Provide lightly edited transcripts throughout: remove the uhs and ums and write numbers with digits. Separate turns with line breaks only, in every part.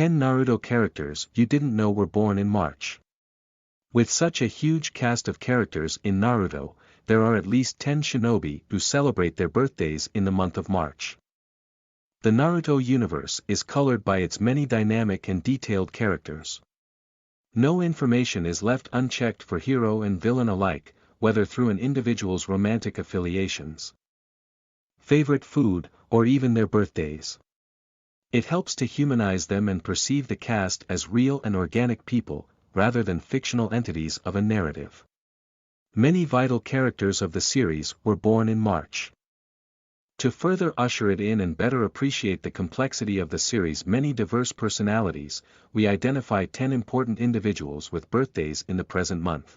10 Naruto characters you didn't know were born in March. With such a huge cast of characters in Naruto, there are at least 10 shinobi who celebrate their birthdays in the month of March. The Naruto universe is colored by its many dynamic and detailed characters. No information is left unchecked for hero and villain alike, whether through an individual's romantic affiliations, favorite food, or even their birthdays. It helps to humanize them and perceive the cast as real and organic people, rather than fictional entities of a narrative. Many vital characters of the series were born in March. To further usher it in and better appreciate the complexity of the series' many diverse personalities, we identify 10 important individuals with birthdays in the present month.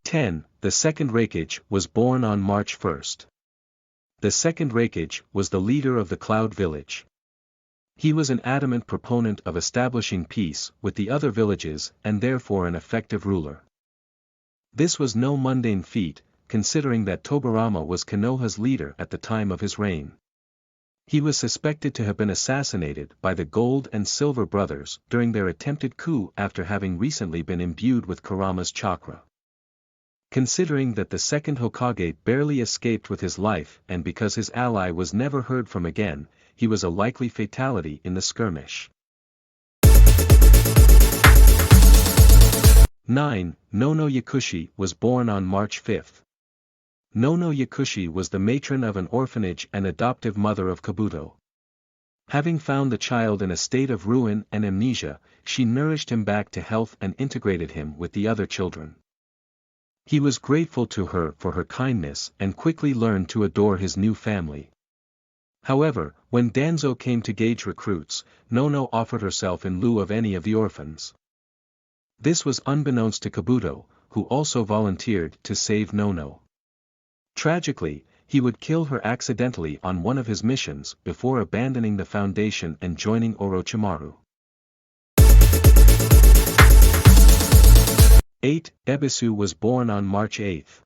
10. The second Raikage was born on March 1st. The second Raikage was the leader of the Cloud Village. He was an adamant proponent of establishing peace with the other villages and therefore an effective ruler. This was no mundane feat, considering that Tobirama was Konoha's leader at the time of his reign. He was suspected to have been assassinated by the Gold and Silver brothers during their attempted coup after having recently been imbued with Kurama's chakra. Considering that the second Hokage barely escaped with his life and because his ally was never heard from again, he was a likely fatality in the skirmish. 9. Nono Yakushi was born on March 5th. Nono Yakushi was the matron of an orphanage and adoptive mother of Kabuto. Having found the child in a state of ruin and amnesia, she nourished him back to health and integrated him with the other children. He was grateful to her for her kindness and quickly learned to adore his new family. However, when Danzo came to gauge recruits, Nono offered herself in lieu of any of the orphans. This was unbeknownst to Kabuto, who also volunteered to save Nono. Tragically, he would kill her accidentally on one of his missions before abandoning the Foundation and joining Orochimaru. 8. Ebisu was born on March 8th.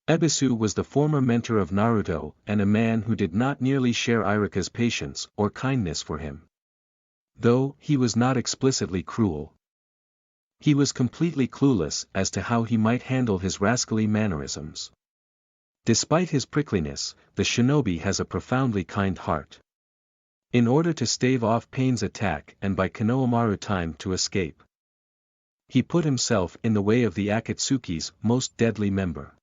Ebisu was the former mentor of Naruto and a man who did not nearly share Iruka's patience or kindness for him. Though he was not explicitly cruel, he was completely clueless as to how he might handle his rascally mannerisms. Despite his prickliness, the shinobi has a profoundly kind heart. In order to stave off Pain's attack and buy Konohamaru time to escape, he put himself in the way of the Akatsuki's most deadly member.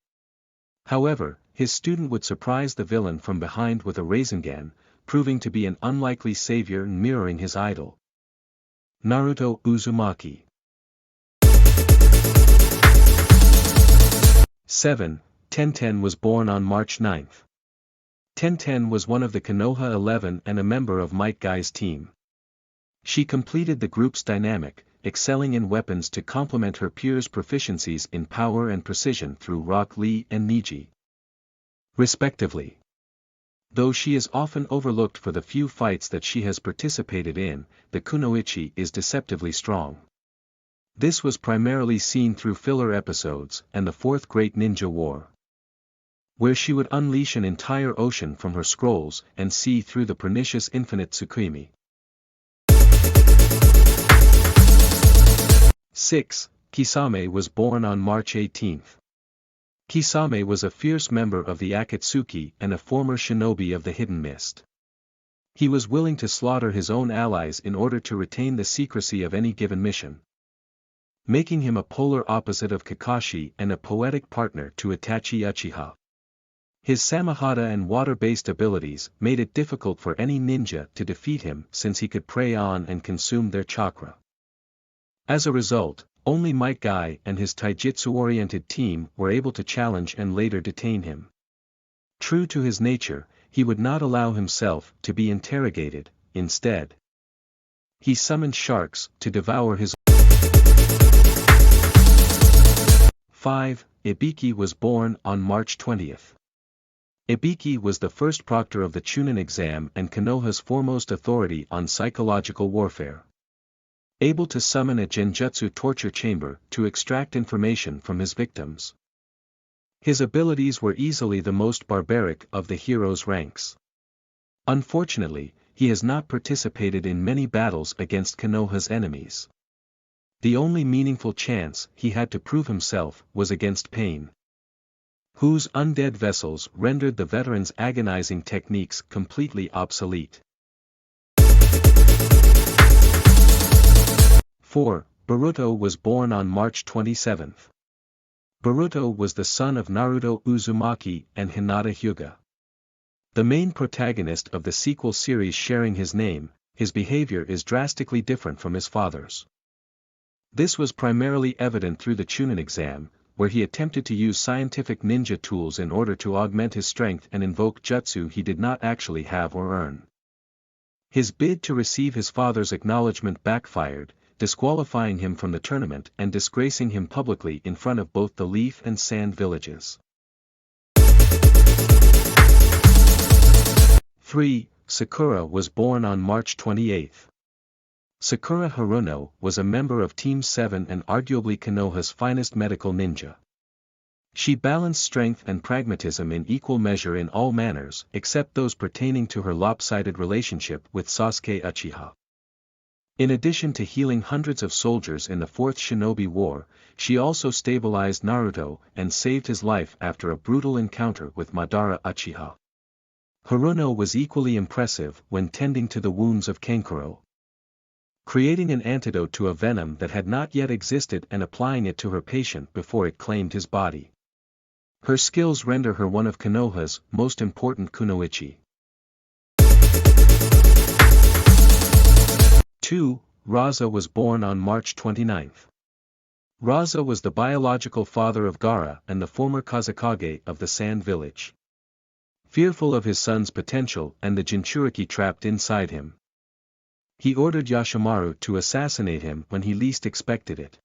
However, his student would surprise the villain from behind with a Rasengan, proving to be an unlikely savior and mirroring his idol, Naruto Uzumaki. 7. Tenten was born on March 9th. Tenten was one of the Konoha 11 and a member of Might Guy's team. She completed the group's dynamic, excelling in weapons to complement her peers' proficiencies in power and precision through Rock Lee and Niji, respectively. Though she is often overlooked for the few fights that she has participated in, the kunoichi is deceptively strong. This was primarily seen through filler episodes and the Fourth Great Ninja War, where she would unleash an entire ocean from her scrolls and see through the pernicious infinite Tsukimi. 6. Kisame was born on March 18th. Kisame was a fierce member of the Akatsuki and a former shinobi of the Hidden Mist. He was willing to slaughter his own allies in order to retain the secrecy of any given mission, making him a polar opposite of Kakashi and a poetic partner to Itachi Uchiha. His Samahata and water-based abilities made it difficult for any ninja to defeat him since he could prey on and consume their chakra. As a result, only Might Guy and his taijutsu-oriented team were able to challenge and later detain him. True to his nature, he would not allow himself to be interrogated. Instead, he summoned sharks to devour his. 5. Ibiki was born on March 20th. Ibiki was the first proctor of the Chunin exam and Konoha's foremost authority on psychological warfare. Able to summon a genjutsu torture chamber to extract information from his victims. His abilities were easily the most barbaric of the hero's ranks. Unfortunately, he has not participated in many battles against Konoha's enemies. The only meaningful chance he had to prove himself was against Pain, whose undead vessels rendered the veteran's agonizing techniques completely obsolete. 4. Boruto was born on March 27. Boruto was the son of Naruto Uzumaki and Hinata Hyuga. The main protagonist of the sequel series sharing his name, his behavior is drastically different from his father's. This was primarily evident through the Chunin exam, where he attempted to use scientific ninja tools in order to augment his strength and invoke jutsu he did not actually have or earn. His bid to receive his father's acknowledgement backfired, disqualifying him from the tournament and disgracing him publicly in front of both the Leaf and Sand villages. 3. Sakura was born on March 28. Sakura Haruno was a member of Team 7 and arguably Konoha's finest medical ninja. She balanced strength and pragmatism in equal measure in all manners except those pertaining to her lopsided relationship with Sasuke Uchiha. In addition to healing hundreds of soldiers in the Fourth Shinobi War, she also stabilized Naruto and saved his life after a brutal encounter with Madara Uchiha. Haruno was equally impressive when tending to the wounds of Kankuro, creating an antidote to a venom that had not yet existed and applying it to her patient before it claimed his body. Her skills render her one of Konoha's most important kunoichi. 2. Raza was born on March 29. Raza was the biological father of Gaara and the former Kazekage of the Sand Village. Fearful of his son's potential and the Jinchuriki trapped inside him, he ordered Yashimaru to assassinate him when he least expected it.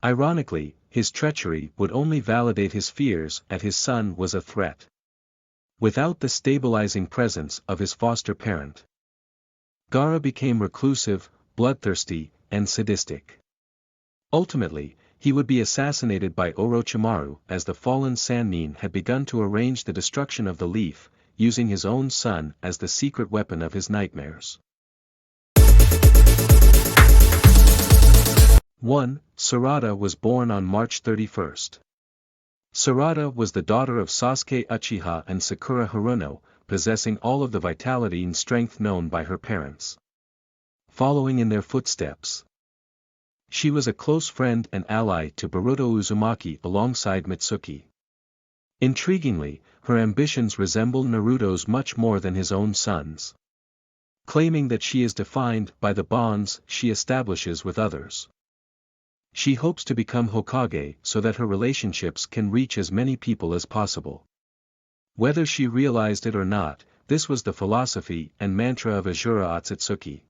Ironically, his treachery would only validate his fears as his son was a threat, without the stabilizing presence of his foster parent. Gaara became reclusive, bloodthirsty, and sadistic. Ultimately, he would be assassinated by Orochimaru as the fallen Sannin had begun to arrange the destruction of the Leaf, using his own son as the secret weapon of his nightmares. 1. Sarada was born on March 31. Sarada was the daughter of Sasuke Uchiha and Sakura Haruno, possessing all of the vitality and strength known by her parents. Following in their footsteps, she was a close friend and ally to Boruto Uzumaki alongside Mitsuki. Intriguingly, her ambitions resemble Naruto's much more than his own son's, claiming that she is defined by the bonds she establishes with others. She hopes to become Hokage so that her relationships can reach as many people as possible. Whether she realized it or not, this was the philosophy and mantra of Azura Otsutsuki.